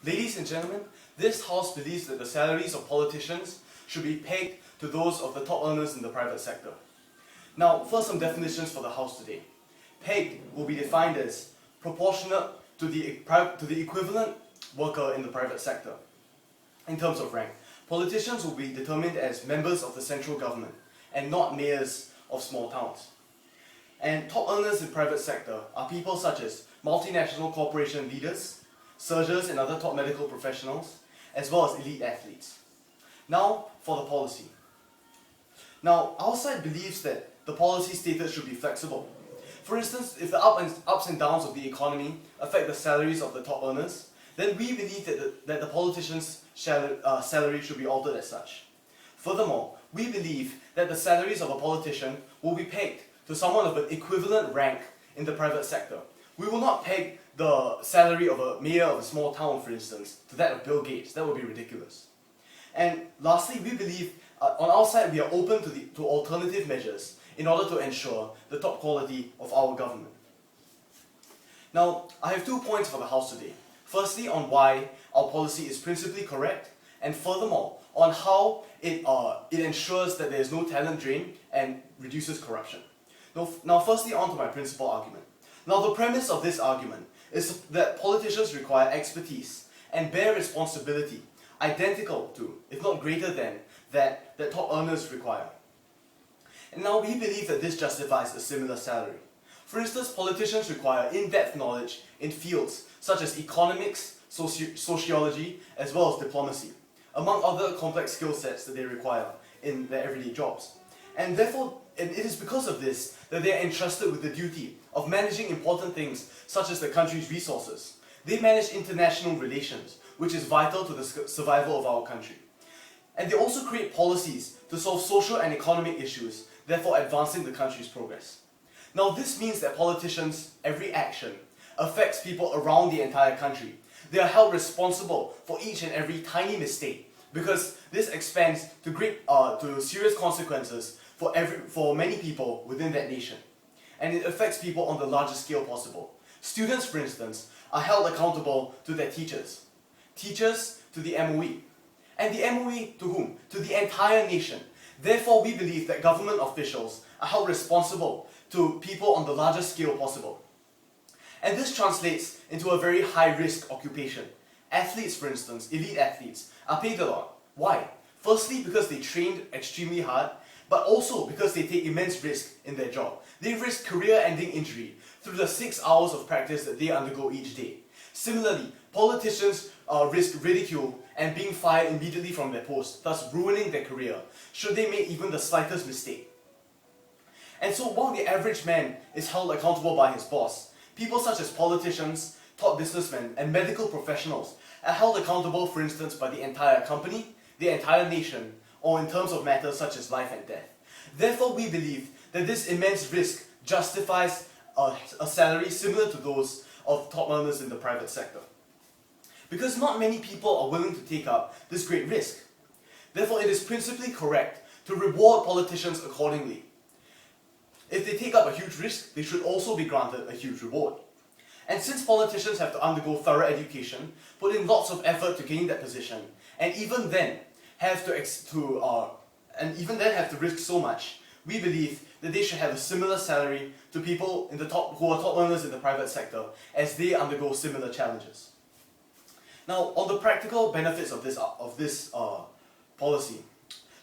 Ladies and gentlemen, this House believes that the salaries of politicians should be pegged to those of the top earners in the private sector. Now, first some definitions for the House today. Pegged will be defined as proportionate to the equivalent worker in the private sector. In terms of rank, politicians will be determined as members of the central government and not mayors of small towns. And top earners in private sector are people such as multinational corporation leaders, surgeons and other top medical professionals, as well as elite athletes. Now, for the policy. Now, our side believes that the policy stated should be flexible. For instance, if the ups and downs of the economy affect the salaries of the top earners, then we believe that the politician's salary should be altered as such. Furthermore, we believe that the salaries of a politician will be pegged to someone of an equivalent rank in the private sector. We will not peg the salary of a mayor of a small town, for instance, to that of Bill Gates. That would be ridiculous. And lastly, we believe, on our side, we are open to alternative measures in order to ensure the top quality of our government. Now, I have 2 points for the House today. Firstly, on why our policy is principally correct, and furthermore, on how it ensures that there is no talent drain and reduces corruption. Now, firstly, on to my principal argument. Now, the premise of this argument is that politicians require expertise and bear responsibility identical to, if not greater than, that top earners require. And now we believe that this justifies a similar salary. For instance, politicians require in-depth knowledge in fields such as economics, sociology, as well as diplomacy, among other complex skill sets that they require in their everyday jobs. And therefore, it is because of this that they are entrusted with the duty of managing important things such as the country's resources. They manage international relations, which is vital to the survival of our country. And they also create policies to solve social and economic issues, therefore advancing the country's progress. Now, this means that politicians' every action affects people around the entire country. They are held responsible for each and every tiny mistake, because this expands to serious consequences for many people within that nation. And it affects people on the largest scale possible. Students, for instance, are held accountable to their teachers. Teachers to the MOE. And the MOE to whom? To the entire nation. Therefore, we believe that government officials are held responsible to people on the largest scale possible. And this translates into a very high-risk occupation. Athletes, for instance, elite athletes, are paid a lot. Why? Firstly, because they trained extremely hard, but also because they take immense risk in their job. They risk career-ending injury through the 6 hours of practice that they undergo each day. Similarly, politicians risk ridicule and being fired immediately from their post, thus ruining their career, should they make even the slightest mistake. And so while the average man is held accountable by his boss, people such as politicians, top businessmen, and medical professionals are held accountable, for instance, by the entire company, the entire nation, or in terms of matters such as life and death. Therefore, we believe that this immense risk justifies a salary similar to those of top earners in the private sector. Because not many people are willing to take up this great risk. Therefore, it is principally correct to reward politicians accordingly. If they take up a huge risk, they should also be granted a huge reward. And since politicians have to undergo thorough education, put in lots of effort to gain that position, and even then have to risk so much, we believe that they should have a similar salary to people who are top earners in the private sector as they undergo similar challenges. Now, on the practical benefits of this policy.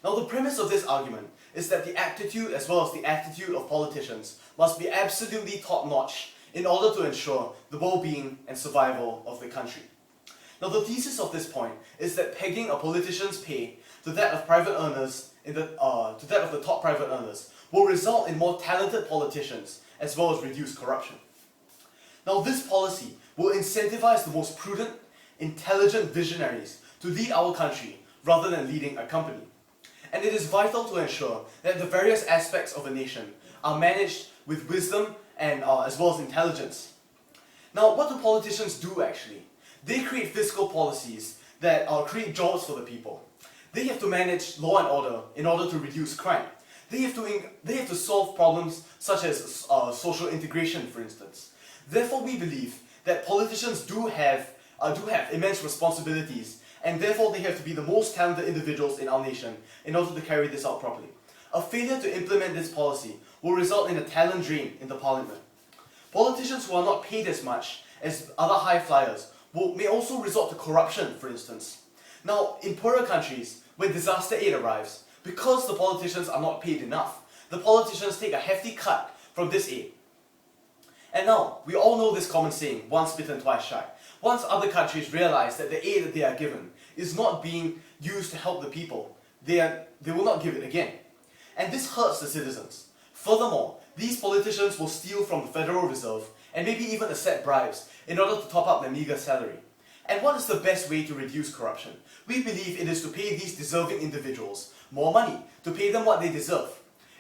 Now, the premise of this argument is that the aptitude as well as the attitude of politicians must be absolutely top-notch in order to ensure the well-being and survival of the country. Now, the thesis of this point is that pegging a politician's pay to that of the top private earners will result in more talented politicians as well as reduce corruption. Now, this policy will incentivize the most prudent, intelligent visionaries to lead our country rather than leading a company. And it is vital to ensure that the various aspects of a nation are managed with wisdom and as well as intelligence. Now, what do politicians do actually? They create fiscal policies that create jobs for the people. They have to manage law and order in order to reduce crime. They have to solve problems such as social integration, for instance. Therefore, we believe that politicians do have do have immense responsibilities, and therefore they have to be the most talented individuals in our nation in order to carry this out properly. A failure to implement this policy will result in a talent drain in the parliament. Politicians who are not paid as much as other high flyers may also resort to corruption, for instance. Now, in poorer countries, when disaster aid arrives, because the politicians are not paid enough, the politicians take a hefty cut from this aid. And now, we all know this common saying, once bitten, twice shy. Once other countries realize that the aid that they are given is not being used to help the people, they will not give it again. And this hurts the citizens. Furthermore, these politicians will steal from the Federal Reserve and maybe even accept bribes in order to top up their meagre salary. And what is the best way to reduce corruption? We believe it is to pay these deserving individuals more money, to pay them what they deserve.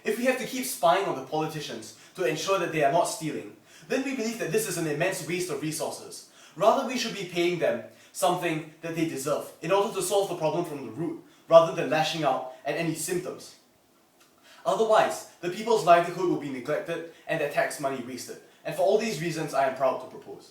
If we have to keep spying on the politicians to ensure that they are not stealing, then we believe that this is an immense waste of resources. Rather, we should be paying them something that they deserve in order to solve the problem from the root, rather than lashing out at any symptoms. Otherwise, the people's livelihood will be neglected and their tax money wasted. And for all these reasons, I am proud to propose.